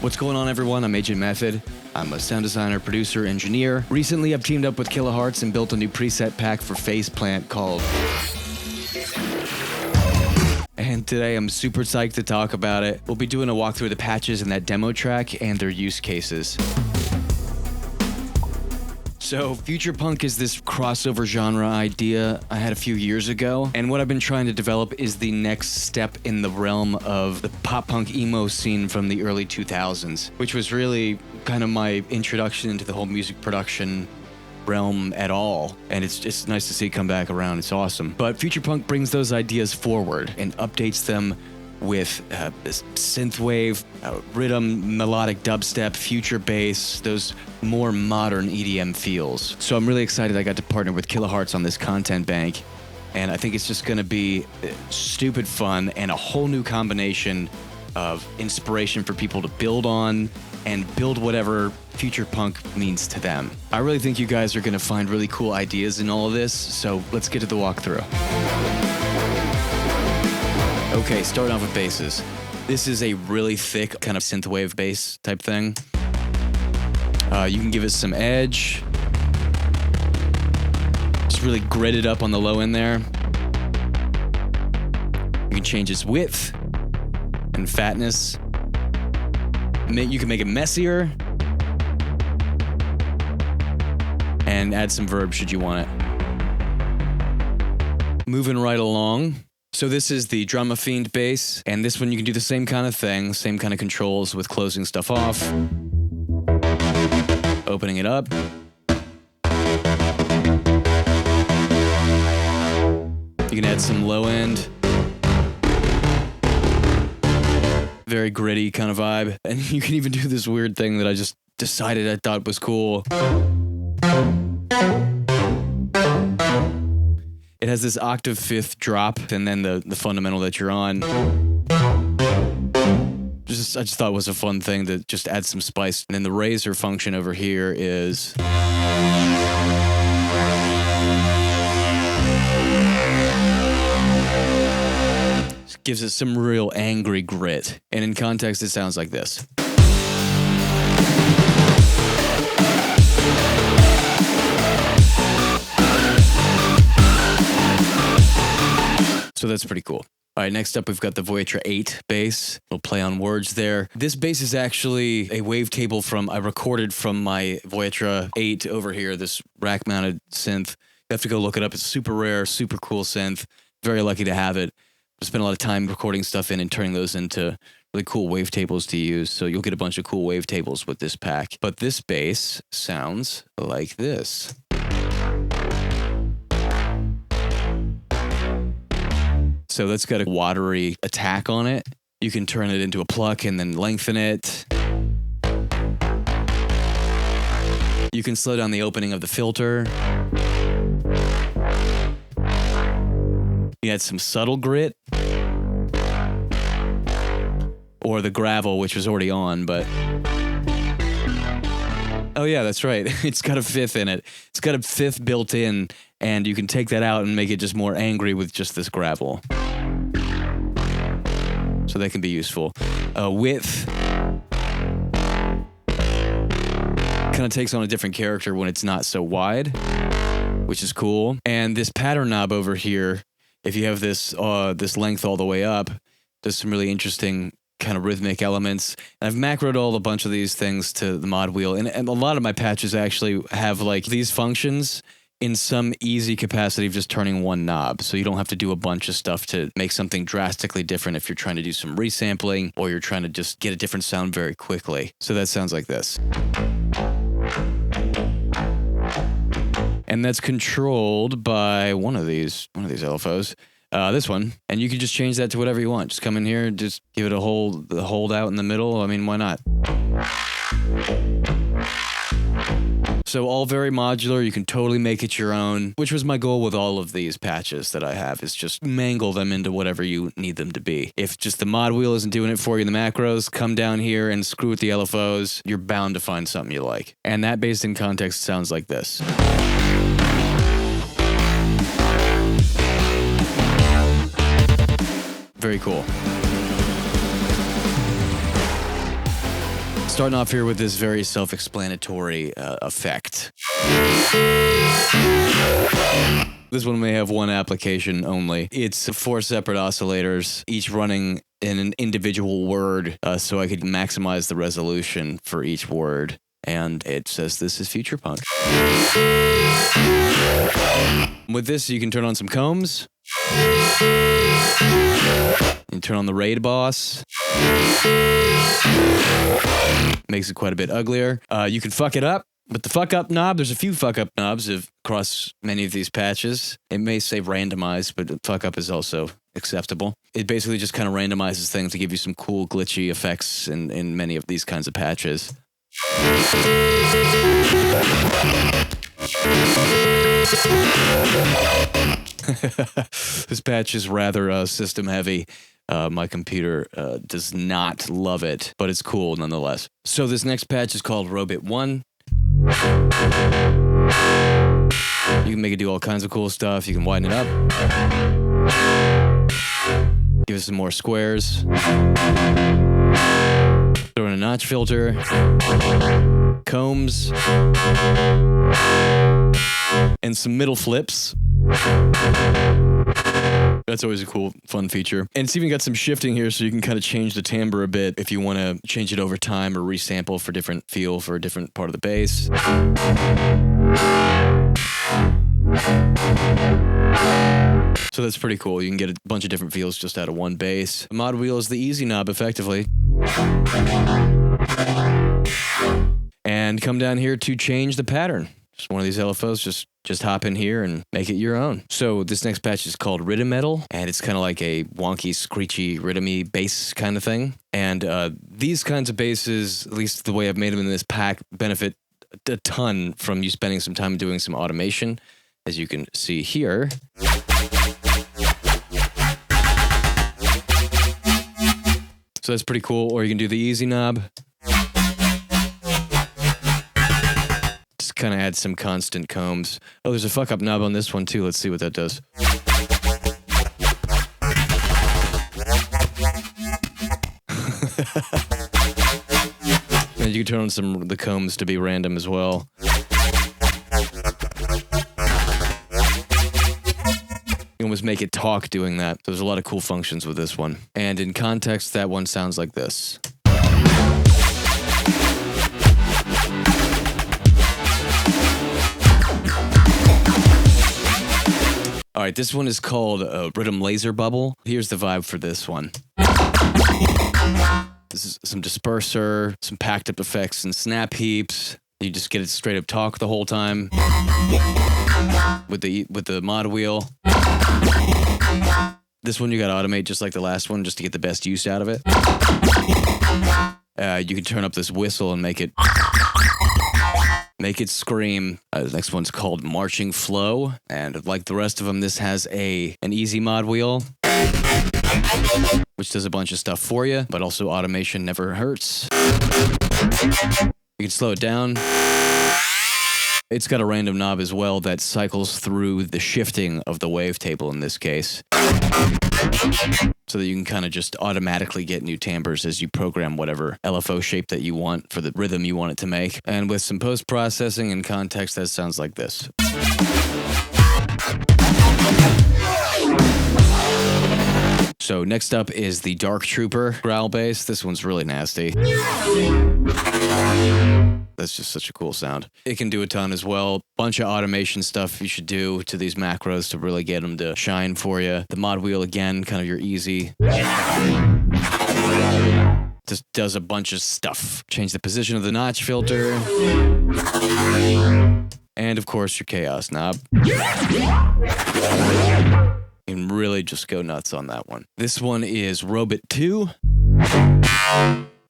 What's going on, everyone? I'm Agent Method. I'm a sound designer, producer, engineer. Recently, I've teamed up with Kilohearts and built a new preset pack for Faceplant called... And today, I'm super psyched to talk about it. We'll be doing a walkthrough of the patches in that demo track and their use cases. So, future punk is this crossover genre idea I had a few years ago, and what I've been trying to develop is the next step in the realm of the pop-punk emo scene from the early 2000s, which was really kind of my introduction into the whole music production realm at all, and it's just nice to see it come back around. It's awesome. But future punk brings those ideas forward and updates them with synthwave, rhythm, melodic dubstep, future bass, those more modern EDM feels. So I'm really excited I got to partner with Kilohearts on this content bank, and I think it's just going to be stupid fun and a whole new combination of inspiration for people to build on and build whatever future punk means to them. I really think you guys are going to find really cool ideas in all of this, so let's get to the walkthrough. Okay, starting off with basses. This is a really thick kind of synthwave bass type thing. You can give it some edge. Just really grit it up on the low end there. You can change its width and fatness. You can make it messier. And add some verb should you want it. Moving right along. So this is the Drama Fiend bass, and this one you can do the same kind of thing, same kind of controls with closing stuff off, opening it up. You can add some low end, very gritty kind of vibe, and you can even do this weird thing that I just decided I thought was cool. It has this octave fifth drop, and then the fundamental that you're on. I just thought it was a fun thing to just add some spice. And then the razor function over here is... gives it some real angry grit. And in context, it sounds like this. So that's pretty cool. All right, next up, we've got the Voyatra 8 bass. We'll play on words there. This bass is actually a wavetable I recorded from my Voyatra 8 over here, this rack-mounted synth. You have to go look it up. It's super rare, super cool synth. Very lucky to have it. I spent a lot of time recording stuff in and turning those into really cool wavetables to use. So you'll get a bunch of cool wavetables with this pack. But this bass sounds like this. So that's got a watery attack on it. You can turn it into a pluck and then lengthen it. You can slow down the opening of the filter. You add some subtle grit. Or the gravel, which was already on, but... Oh yeah, that's right. It's got a fifth in it. It's got a fifth built in, and you can take that out and make it just more angry with just this gravel. So that can be useful. Width kind of takes on a different character when it's not so wide, which is cool. And this pattern knob over here, if you have this length all the way up, does some really interesting kind of rhythmic elements. And I've macroed all a bunch of these things to the mod wheel, and a lot of my patches actually have like these functions in some easy capacity of just turning one knob, so you don't have to do a bunch of stuff to make something drastically different if you're trying to do some resampling or you're trying to just get a different sound very quickly. So that sounds like this. And that's controlled by one of these LFOs. This one, and you can just change that to whatever you want. Just come in here, just give it a hold out in the middle. I mean, why not? So all very modular. You can totally make it your own, which was my goal with all of these patches that I have, is just mangle them into whatever you need them to be. If just the mod wheel isn't doing it for you in the macros, come down here and screw with the LFOs. You're bound to find something you like. And that, based in context, sounds like this. Very cool. Starting off here with this very self-explanatory effect. This one may have one application only. It's 4 separate oscillators, each running in an individual word, so I could maximize the resolution for each word. And it says this is future punk. With this, you can turn on some combs. You turn on the raid boss. Makes it quite a bit uglier. You can fuck it up. But the fuck up knob, there's a few fuck up knobs across many of these patches. It may say randomized, but fuck up is also acceptable. It basically just kind of randomizes things to give you some cool glitchy effects in many of these kinds of patches. This patch is rather system heavy. My computer does not love it, but it's cool nonetheless. So this next patch is called Robit 1. You can make it do all kinds of cool stuff. You can widen it up. Give it some more squares. Throw in a notch filter. Combs. And some middle flips. That's always a cool, fun feature. And it's even got some shifting here, so you can kind of change the timbre a bit if you want to change it over time or resample for different feel for a different part of the bass. So that's pretty cool. You can get a bunch of different feels just out of one bass. The mod wheel is the easy knob, effectively. And come down here to change the pattern. Just one of these LFOs, just hop in here and make it your own. So this next patch is called Rhythm Metal, and it's kind of like a wonky, screechy, rhythmy bass kind of thing. And these kinds of basses, at least the way I've made them in this pack, benefit a ton from you spending some time doing some automation, as you can see here. So that's pretty cool. Or you can do the easy knob. Kind of add some constant combs. Oh, there's a fuck up knob on this one too. Let's see what that does. And you can turn on the combs to be random as well. You almost make it talk doing that. There's a lot of cool functions with this one. And in context, that one sounds like this. All right, this one is called Rhythm Laser Bubble. Here's the vibe for this one. This is some disperser, some packed up effects and snap heaps. You just get it straight up talk the whole time with the mod wheel. This one you gotta automate just like the last one just to get the best use out of it. You can turn up this whistle and make it scream. The next one's called Marching Flow, and like the rest of them, this has an easy mod wheel, which does a bunch of stuff for you, but also automation never hurts. You can slow it down. It's got a random knob as well that cycles through the shifting of the wavetable in this case, so that you can kind of just automatically get new timbres as you program whatever LFO shape that you want for the rhythm you want it to make. And with some post-processing and context, that sounds like this. So next up is the Dark Trooper growl bass. This one's really nasty. That's just such a cool sound. It can do a ton as well. Bunch of automation stuff you should do to these macros to really get them to shine for you. The mod wheel, again, kind of your easy. Just does a bunch of stuff. Change the position of the notch filter. And of course, your chaos knob. You can really just go nuts on that one. This one is Robit 2.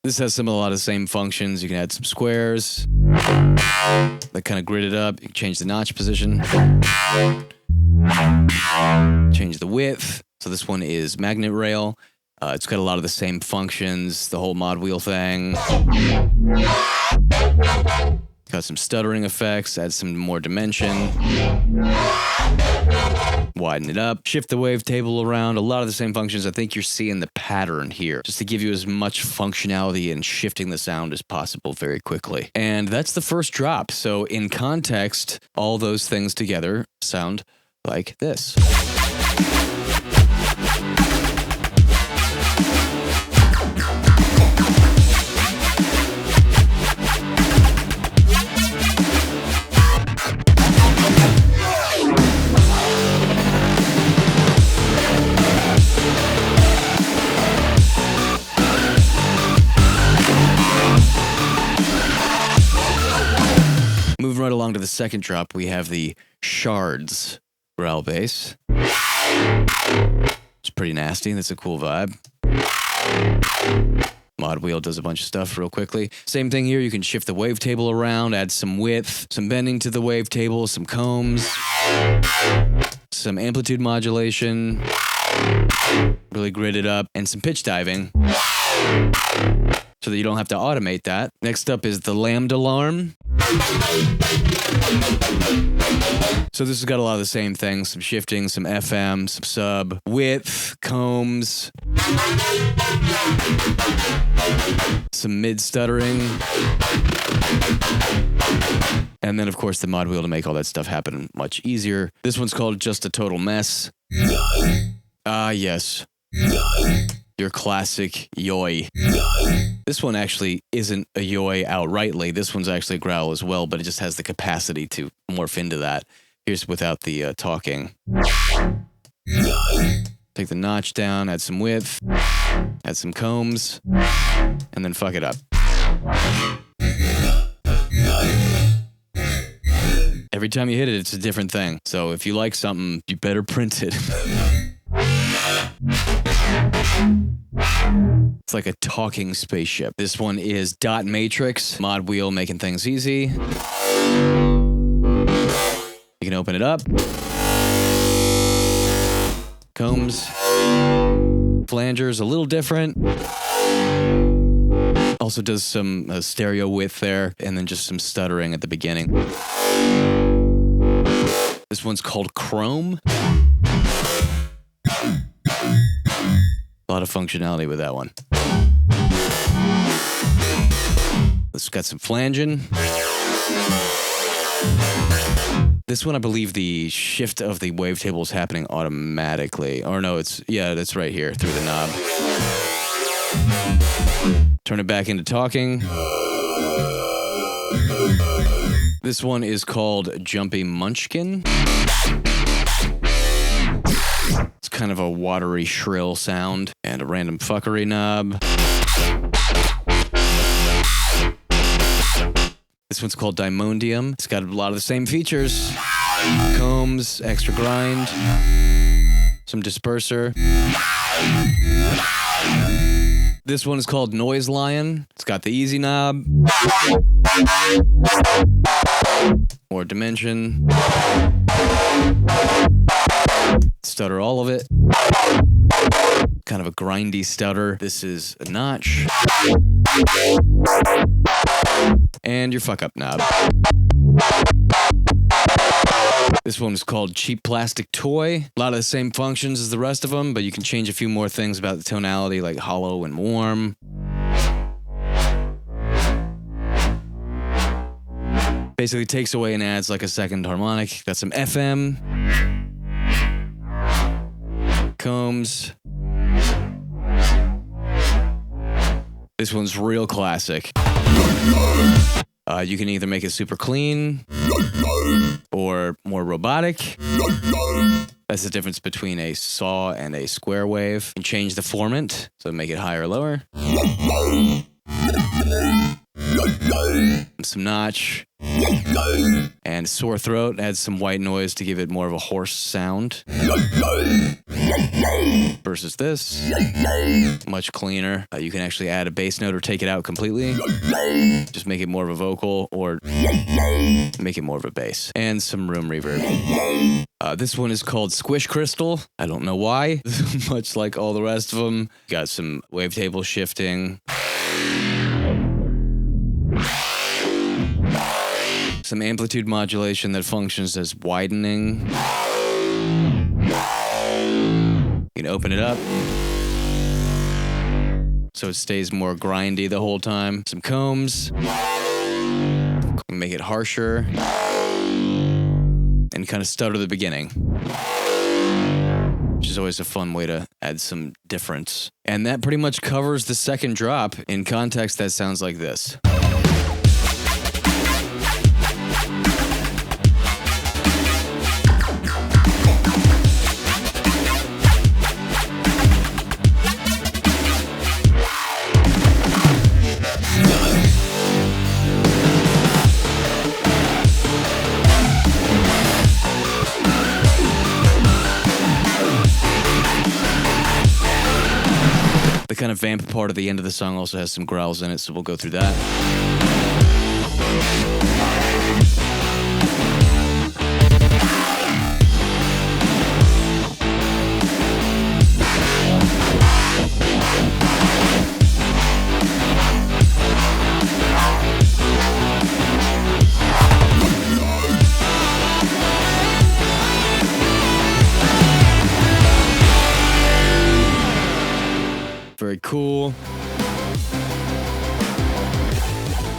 This has a lot of the same functions. You can add some squares that kind of grid it up. You can change the notch position. Change the width. So this one is magnet rail. It's got a lot of the same functions, the whole mod wheel thing. Got some stuttering effects, add some more dimension. widen it up, shift the wavetable around, a lot of the same functions. I think you're seeing the pattern here, just to give you as much functionality and shifting the sound as possible very quickly. And that's the first drop. So in context, all those things together sound like this. Moving right along to the second drop, we have the Shards growl bass. It's pretty nasty. That's a cool vibe. Mod wheel does a bunch of stuff real quickly. Same thing here. You can shift the wavetable around, add some width, some bending to the wavetable, some combs, some amplitude modulation, really grid it up, and some pitch diving, so that you don't have to automate that. Next up is the Lambda Alarm. So this has got a lot of the same things, some shifting, some FM, some sub, width, combs, some mid stuttering, and then of course the mod wheel to make all that stuff happen much easier. This one's called Just a Total Mess. Ah, yes. Your classic yoy. This one actually isn't a yoy outrightly. This one's actually a growl as well, but it just has the capacity to morph into that. Here's without the talking. Take the notch down, add some width, add some combs, and then fuck it up. Every time you hit it, it's a different thing. So if you like something, you better print it. It's like a talking spaceship. This one is Dot Matrix, mod wheel making things easy. You can open it up. Combs. Flangers, a little different. Also does some stereo width there, and then just some stuttering at the beginning. This one's called Chrome. A lot of functionality with that one. It's got some flanging. This one, I believe the shift of the wavetable is happening automatically. Or no, that's right here through the knob. Turn it back into talking. This one is called Jumpy Munchkin. It's kind of a watery, shrill sound. And a random fuckery knob. This one's called Dimondium. It's got a lot of the same features. Combs, extra grind, some disperser. This one is called Noise Lion. It's got the easy knob. More dimension. Stutter all of it. Kind of a grindy stutter. This is a notch. And your fuck up knob. This one is called Cheap Plastic Toy. A lot of the same functions as the rest of them, but you can change a few more things about the tonality, like hollow and warm. Basically takes away and adds like a second harmonic. Got some FM. Combs. This one's real classic. You can either make it super clean or more robotic. That's the difference between a saw and a square wave. You can change the formant, so make it higher or lower. Some notch. And sore throat, adds some white noise to give it more of a hoarse sound. Versus this, much cleaner. You can actually add a bass note or take it out completely. Just make it more of a vocal or make it more of a bass. And some room reverb. This one is called Squish Crystal. I don't know why. Much like all the rest of them. Got some wavetable shifting. Some amplitude modulation that functions as widening. You can open it up so it stays more grindy the whole time. Some combs. Make it harsher. And kind of stutter the beginning. Which is always a fun way to add some difference. And that pretty much covers the second drop. In context, that sounds like this. The kind of vamp part at the end of the song also has some growls in it, so we'll go through that. Very cool.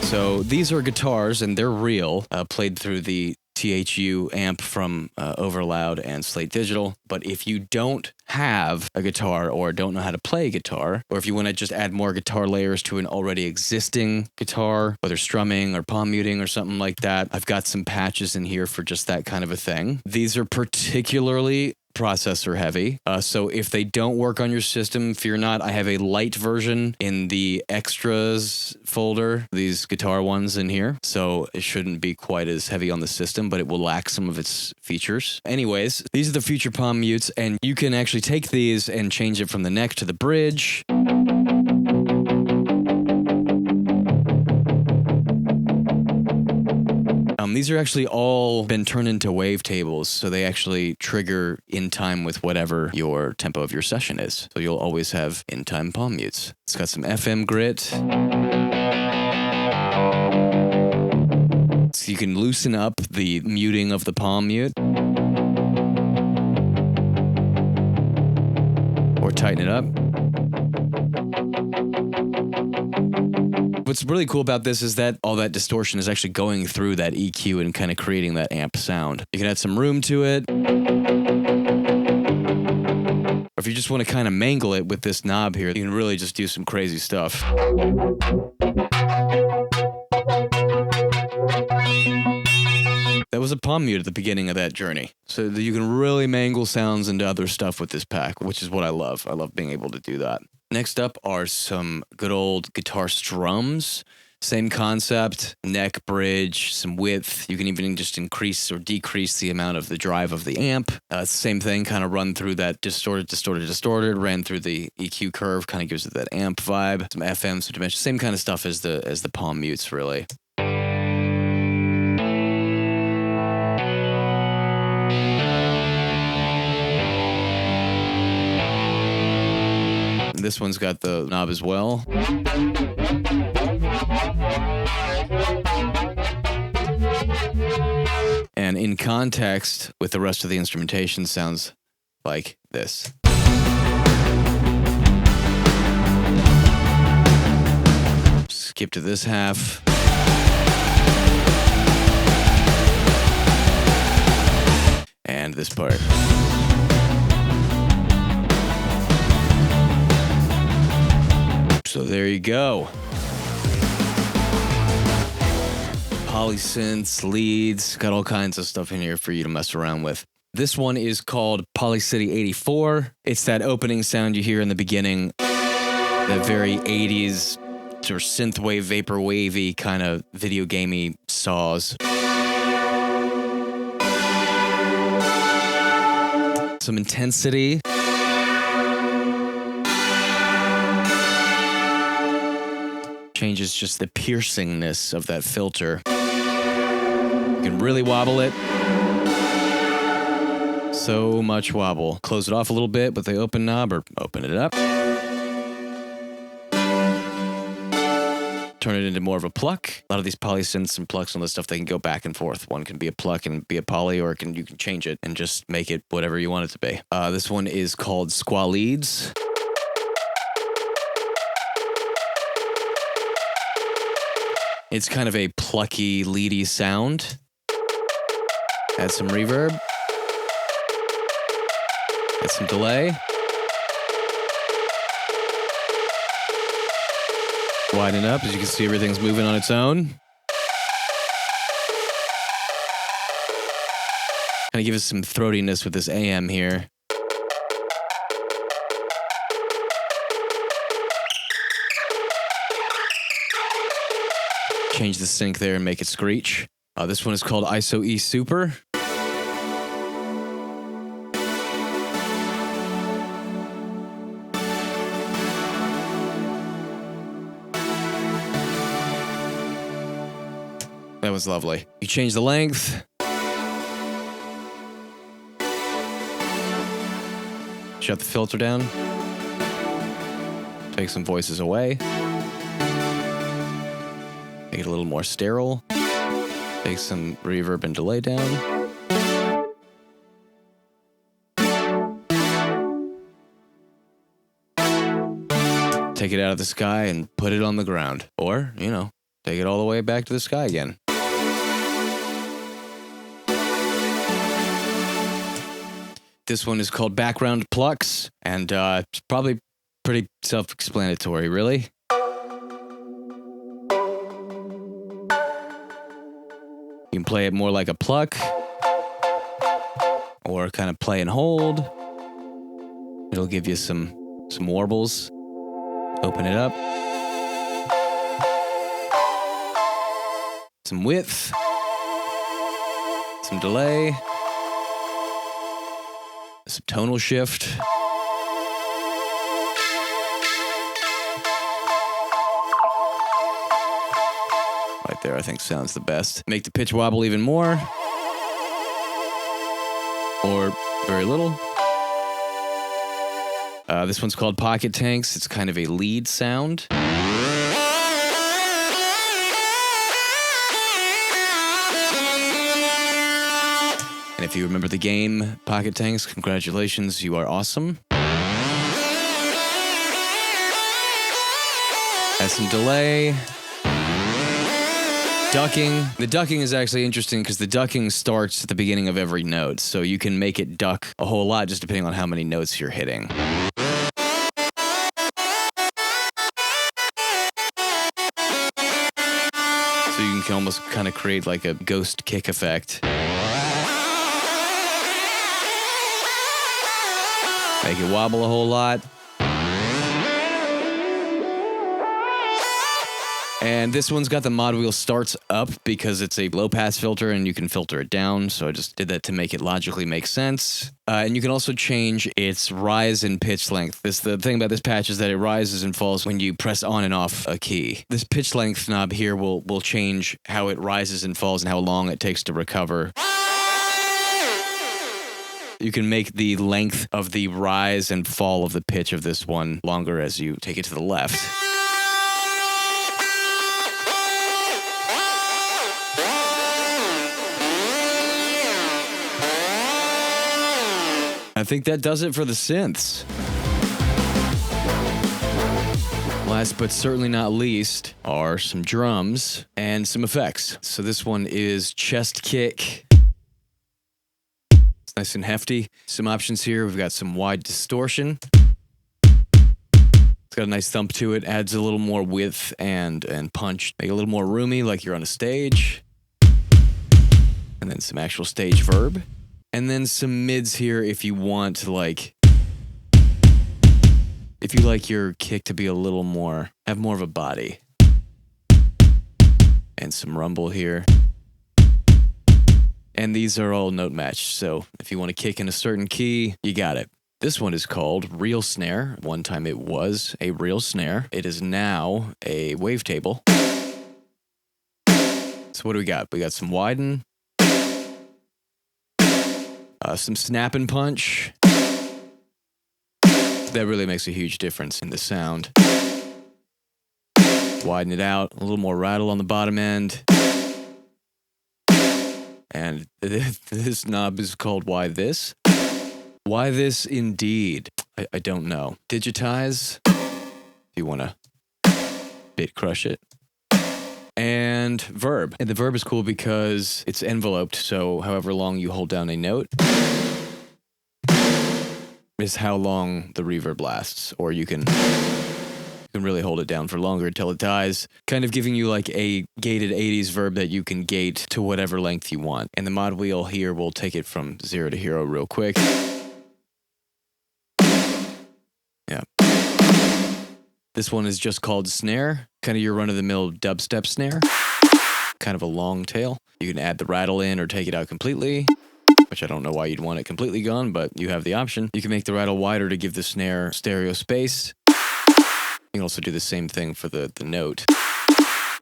So these are guitars, and they're real, played through the THU amp from Overloud and Slate Digital. But if you don't have a guitar or don't know how to play guitar, or if you want to just add more guitar layers to an already existing guitar, whether strumming or palm muting or something like that, I've got some patches in here for just that kind of a thing. These are particularly processor heavy. So if they don't work on your system, fear not. I have a light version in the extras folder, these guitar ones in here. So it shouldn't be quite as heavy on the system, but it will lack some of its features. Anyways, these are the future palm mutes, and you can actually take these and change it from the neck to the bridge. These are actually all been turned into wavetables, so they actually trigger in time with whatever your tempo of your session is. So you'll always have in-time palm mutes. It's got some FM grit. So you can loosen up the muting of the palm mute. Or tighten it up. What's really cool about this is that all that distortion is actually going through that EQ and kind of creating that amp sound. You can add some room to it. Or if you just want to kind of mangle it with this knob here, you can really just do some crazy stuff. That was a palm mute at the beginning of that journey. So that you can really mangle sounds into other stuff with this pack, which is what I love. I love being able to do that. Next up are some good old guitar strums. Same concept, neck, bridge, some width. You can even just increase or decrease the amount of the drive of the amp. Same thing, kind of run through that distorted, ran through the EQ curve, kind of gives it that amp vibe. Some FM, some dimension, same kind of stuff as the palm mutes, really. This one's got the knob as well. And in context with the rest of the instrumentation sounds like this. Skip to this half. And this part. So there you go. Polysynths, leads, got all kinds of stuff in here for you to mess around with. This one is called Polycity 84. It's that opening sound you hear in the beginning, that very 80s or synthwave, vaporwavy kind of video gamey saws. Some intensity. Changes just the piercingness of that filter. You can really wobble it. So much wobble. Close it off a little bit with the open knob or open it up. turn it into more of a pluck. A lot of these polysynths and plucks and all this stuff, they can go back and forth. One can be a pluck and be a poly, or you can change it and just make it whatever you want it to be. This one is called Squaleeds. It's kind of a plucky, leady sound. Add some reverb. Add some delay. Widen up. As you can see, everything's moving on its own. Kind of give us some throatiness with this AM here. Change the sync there and make it screech. This one is called ISO E Super. That was lovely. You change the length. Shut the filter down. Take some voices away. Make it a little more sterile. Take some reverb and delay down. Take it out of the sky and put it on the ground. Or, take it all the way back to the sky again. This one is called Background Plucks, and it's probably pretty self-explanatory, really. You can play it more like a pluck, or kind of play and hold. It'll give you some warbles. Open it up. Some width. Some delay. Some tonal shift. Right there, I think sounds the best. Make the pitch wobble even more. Or very little. This one's called Pocket Tanks. It's kind of a lead sound. And if you remember the game Pocket Tanks, congratulations, you are awesome. Has some delay. Ducking. The ducking is actually interesting because the ducking starts at the beginning of every note, so you can make it duck a whole lot just depending on how many notes you're hitting. So you can almost kind of create like a ghost kick effect. Make it wobble a whole lot. And this one's got the mod wheel starts up because it's a low pass filter and you can filter it down. So I just did that to make it logically make sense. And you can also change its rise and pitch length. The thing about this patch is that it rises and falls when you press on and off a key. This pitch length knob here will change how it rises and falls and how long it takes to recover. You can make the length of the rise and fall of the pitch of this one longer as you take it to the left. I think that does it for the synths. Last but certainly not least are some drums and some effects. So this one is chest kick. It's nice and hefty. Some options here. We've got some wide distortion. It's got a nice thump to it. Adds a little more width and punch. Make it a little more roomy like you're on a stage. And then some actual stage verb. And then some mids here if you want to if you like your kick to be a little more, have more of a body. And some rumble here. And these are all note matched, so if you want to kick in a certain key, you got it. This one is called Real Snare. One time it was a real snare. It is now a wavetable. So what do we got? We got some widen. Some snap and punch. That really makes a huge difference in the sound. Widen it out, a little more rattle on the bottom end. And this knob is called Why This? Why This indeed? I don't know. Digitize, if you want to bit crush it. And verb. And the verb is cool because it's enveloped, so however long you hold down a note is how long the reverb lasts. Or you can really hold it down for longer until it dies, kind of giving you like a gated 80s verb that you can gate to whatever length you want. And the mod wheel here will take it from 0 to hero real quick. Yeah. This one is just called snare, kind of your run-of-the-mill dubstep snare. Kind of a long tail. You can add the rattle in or take it out completely, which I don't know why you'd want it completely gone, but you have the option. You can make the rattle wider to give the snare stereo space. You can also do the same thing for the note.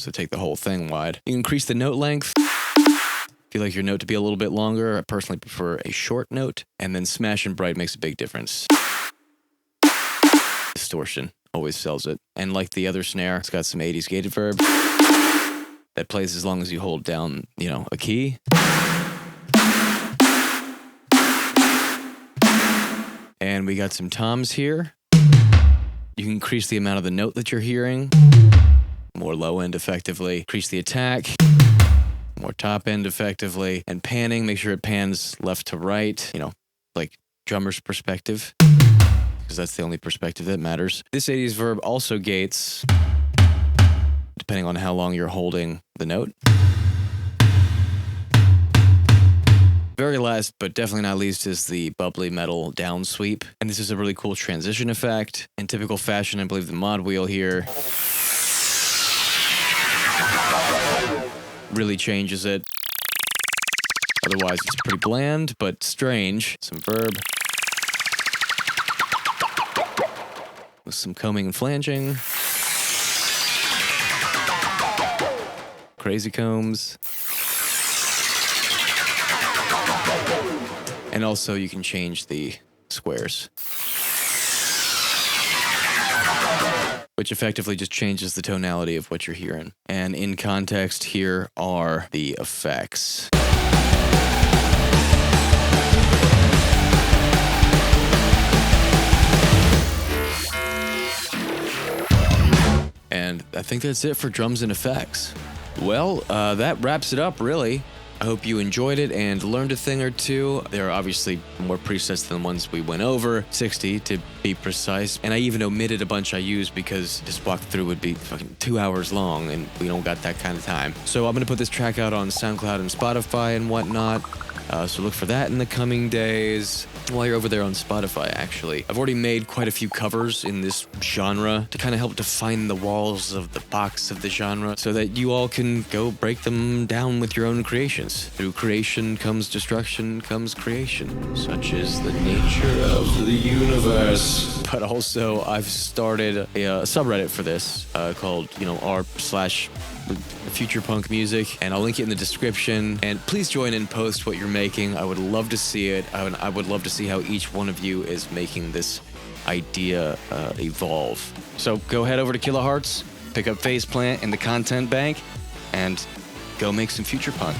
So take the whole thing wide. You can increase the note length. If you like your note to be a little bit longer, I personally prefer a short note. And then smash and bright makes a big difference. Distortion always sells it. And like the other snare, it's got some 80s gated verb that plays as long as you hold down, a key. And we got some toms here. You can increase the amount of the note that you're hearing. More low end effectively. Increase the attack. More top end effectively. And panning, make sure it pans left to right, like drummer's perspective, because that's the only perspective that matters. This 80s verb also gates, depending on how long you're holding the note. Very last, but definitely not least, is the bubbly metal down sweep. And this is a really cool transition effect. In typical fashion, I believe the mod wheel here really changes it. Otherwise, it's pretty bland, but strange. Some verb. With some combing and flanging. Crazy combs. And also you can change the squares, which effectively just changes the tonality of what you're hearing. And in context, here are the effects. And I think that's it for drums and effects. Well, that wraps it up, really. I hope you enjoyed it and learned a thing or two. There are obviously more presets than the ones we went over, 60 to be precise. And I even omitted a bunch I used because this walkthrough would be fucking 2 hours long and we don't got that kind of time. So I'm gonna put this track out on SoundCloud and Spotify and whatnot. So look for that in the coming days. While you're over there on Spotify, actually, I've already made quite a few covers in this genre to kind of help define the walls of the box of the genre so that you all can go break them down with your own creations. Through creation comes destruction, comes creation. Such is the nature of the universe. But also, I've started a subreddit for this called, r/Future Punk Music, and I'll link it in the description. And please join in, post what you're making. I would love to see it. I would love to see how each one of you is making this idea evolve. So go head over to Kilohearts, pick up Faceplant in the content bank, and go make some future punk.